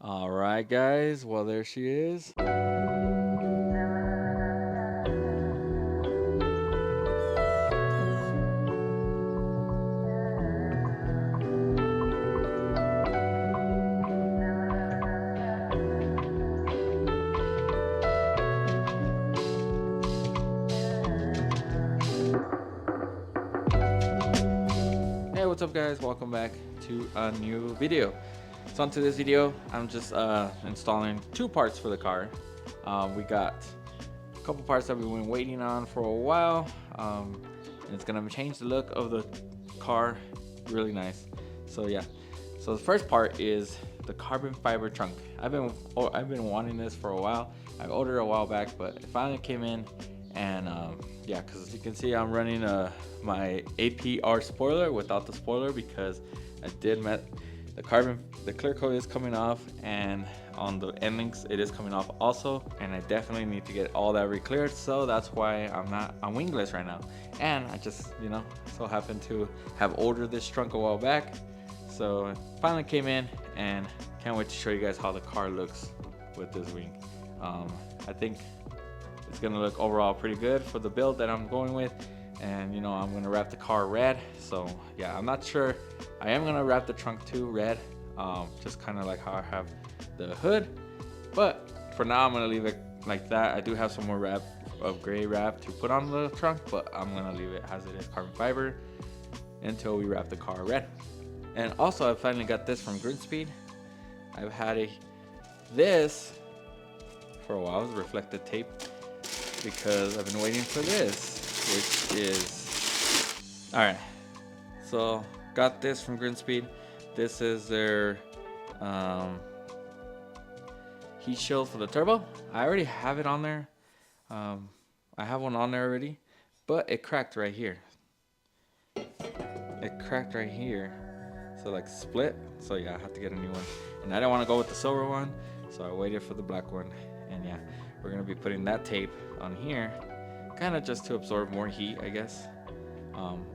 All right, guys. Well, there she is. Hey, what's up, guys? Welcome back to a new video. So, onto this video, I'm just installing two parts for the car. We got a couple parts that we've been waiting on for a while, and it's gonna change the look of the car really nice. So yeah, so the first part is the carbon fiber trunk. I've been wanting this for a while. I ordered it a while back, but it finally came in, and yeah, because as you can see, I'm running my APR spoiler without the spoiler because I did met the clear coat is coming off, and on the end links it is coming off also, and I definitely need to get all that re-cleared. So that's why I'm wingless right now, and I just so happened to have ordered this trunk a while back, so it finally came in, and can't wait to show you guys how the car looks with this wing. I think it's gonna look overall pretty good for the build that I'm going with, and I'm gonna wrap the car red. So yeah, I'm not sure. I am gonna wrap the trunk too red, just kind of like how I have the hood, but for now I'm gonna leave it like that. I do have some more wrap of gray wrap to put on the trunk, but I'm gonna leave it as it is, carbon fiber, until we wrap the car red. And also, I finally got this from Speed. I've had this for a while, it's reflective tape, because I've been waiting for this, which is all right. So got this from Speed. This is their heat shield for the turbo. I already have it on there. I have one on there already, but it cracked right here. It cracked right here, so like split. So yeah, I have to get a new one, and I didn't want to go with the silver one, so I waited for the black one. And yeah, we're gonna be putting that tape on here, kind of just to absorb more heat, I guess.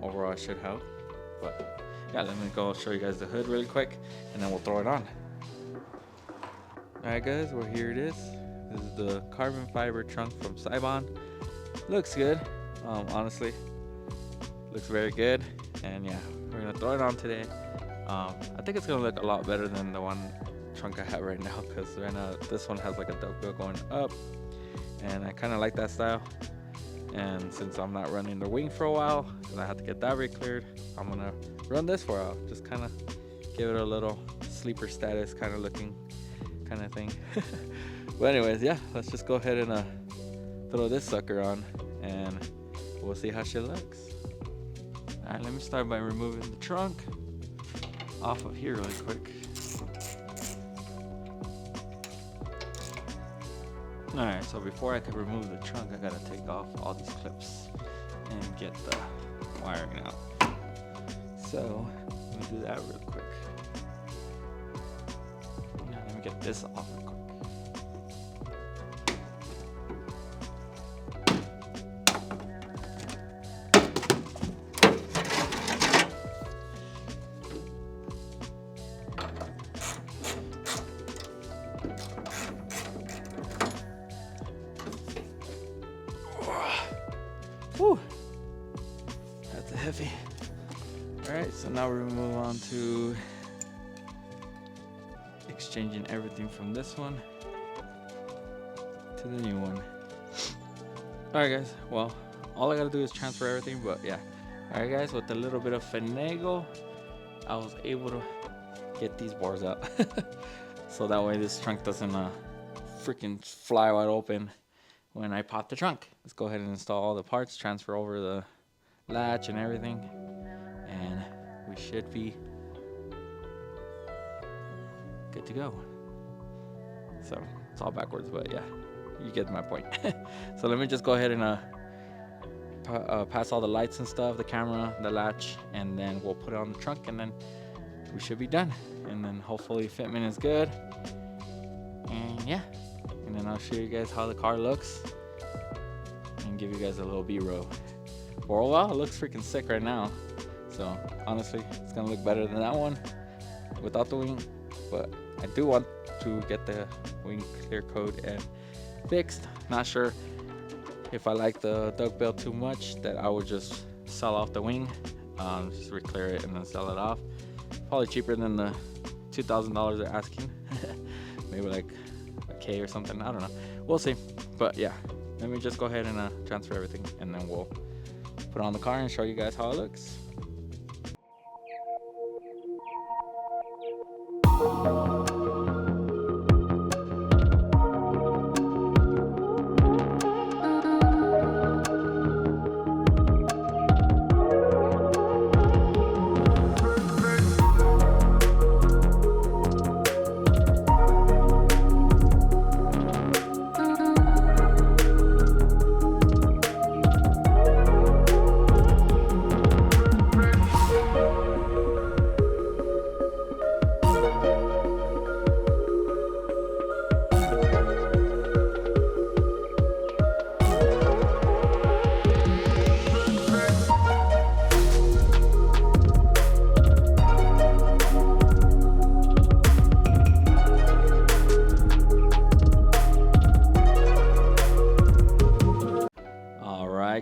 Overall, it should help. But yeah, let me go show you guys the hood really quick, and then we'll throw it on. Alright guys, well, here it is. This is the carbon fiber trunk from Seibon. Looks good, honestly. Looks very good. And yeah, we're gonna throw it on today. I think it's gonna look a lot better than the one trunk I have right now, because right now this one has like a dovetail going up, and I kind of like that style. And since I'm not running the wing for a while, because I had to get that re-cleared, I'm gonna run this for a while, just kind of give it a little sleeper status kind of looking kind of thing. But anyways, yeah, let's just go ahead and throw this sucker on, and we'll see how she looks. All right, let me start by removing the trunk off of here really quick. Alright, so before I can remove the trunk, I gotta take off all these clips and get the wiring out. So let me do that real quick. Now let me get this off real quick. Whew, that's heavy. All right, so now we're gonna move on to exchanging everything from this one to the new one. All right, guys. Well, all I gotta do is transfer everything, but yeah. All right, guys. With a little bit of finagle, I was able to get these bars out, so that way this trunk doesn't freaking fly wide open when I pop the trunk. Let's go ahead and install all the parts, transfer over the latch and everything, and we should be good to go. So it's all backwards, but yeah, you get my point. So let me just go ahead and pass all the lights and stuff, the camera, the latch, and then we'll put it on the trunk, and then we should be done. And then hopefully fitment is good, and yeah, and then I'll show you guys how the car looks and give you guys a little B-roll. For a while, it looks freaking sick right now. So honestly, it's gonna look better than that one without the wing. But I do want to get the wing clear coat and fixed. Not sure if I like the duckbill too much that I would just sell off the wing, just re-clear it and then sell it off. Probably cheaper than the $2,000 they're asking. Maybe like a K or something, I don't know, we'll see. But yeah, let me just go ahead and transfer everything, and then we'll put it on the car and show you guys how it looks.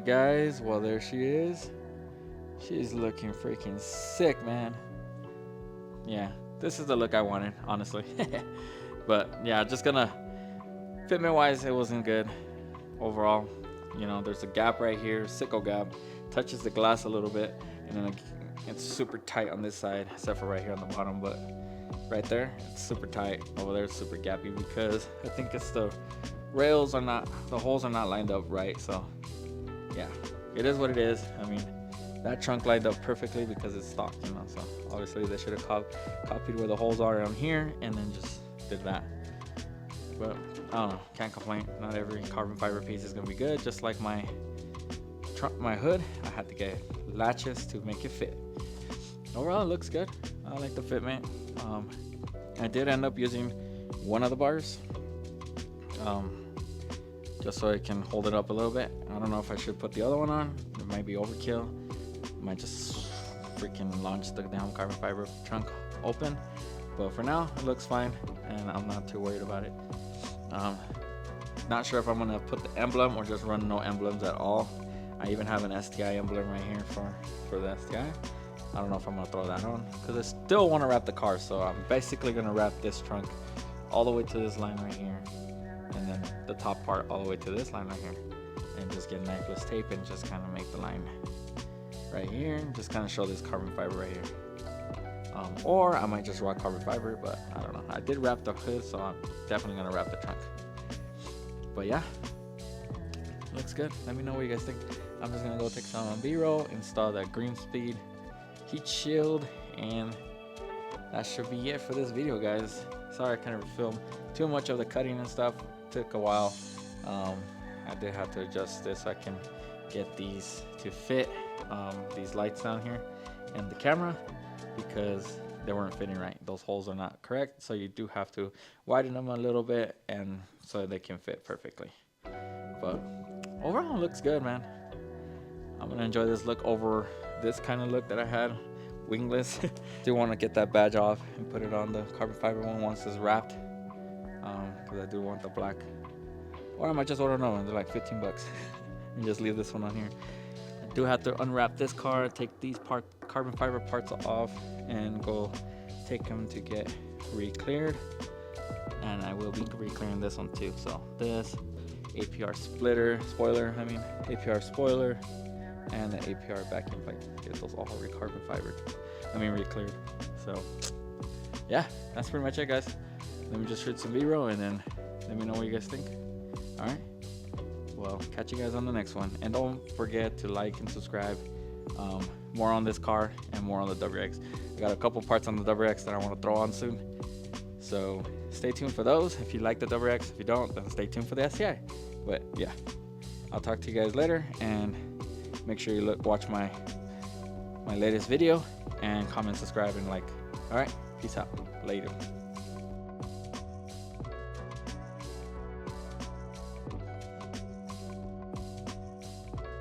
Guys, well, there she is. She's looking freaking sick, man. Yeah, this is the look I wanted, honestly. But yeah, just gonna, fitment wise, it wasn't good overall. You know, there's a gap right here, sickle gap, touches the glass a little bit, and then it's super tight on this side, except for right here on the bottom. But right there, it's super tight. Over there, it's super gappy because I think it's the rails are not, the holes are not lined up right. So yeah, it is what it is. I mean, that trunk lined up perfectly because it's stock, you know, so obviously they should have copied where the holes are on here and then just did that. But I don't know, can't complain. Not every carbon fiber piece is gonna be good. Just like my hood, I had to get latches to make it fit. Overall, it looks good. I like the fitment. I did end up using one of the bars, just so I can hold it up a little bit. I don't know if I should put the other one on. It might be overkill. Might just freaking launch the damn carbon fiber trunk open. But for now, it looks fine, and I'm not too worried about it. Not sure if I'm gonna put the emblem or just run no emblems at all. I even have an STI emblem right here for the STI. I don't know if I'm gonna throw that on because I still want to wrap the car. So I'm basically gonna wrap this trunk all the way to this line right here, and then the top part all the way to this line right here, and just get necklace tape and just kind of make the line right here, and just kind of show this carbon fiber right here. Or I might just rock carbon fiber, but I don't know. I did wrap the hood, so I'm definitely gonna wrap the trunk. But yeah, looks good. Let me know what you guys think. I'm just gonna go take some B-roll, install that green speed heat shield, and that should be it for this video, guys. Sorry I couldn't film too much of the cutting and stuff. It took a while. I did have to adjust this so I can get these to fit, these lights down here and the camera, because they weren't fitting right. Those holes are not correct, so you do have to widen them a little bit and so they can fit perfectly. But overall, it looks good, man. I'm gonna enjoy this look over this kind of look that I had, wingless. Do want to get that badge off and put it on the carbon fiber one once it's wrapped, because I do want the black. Or I might just order another one. They're like 15 bucks and just leave this one on here. I do have to unwrap this car, take these carbon fiber parts off, and go take them to get re-cleared. And I will be re-clearing this one too. So this APR spoiler, and the APR backing plate. Get those all carbon fibered. Re-cleared. So yeah, that's pretty much it, guys. Let me just shoot some B-roll and then let me know what you guys think. All right. Well, catch you guys on the next one. And don't forget to like and subscribe. More on this car and more on the WX. I got a couple parts on the WX that I want to throw on soon. So stay tuned for those. If you like the WX, if you don't, then stay tuned for the STI. But yeah, I'll talk to you guys later, and make sure you watch my latest video, and comment, subscribe, and like. All right, peace out. Later.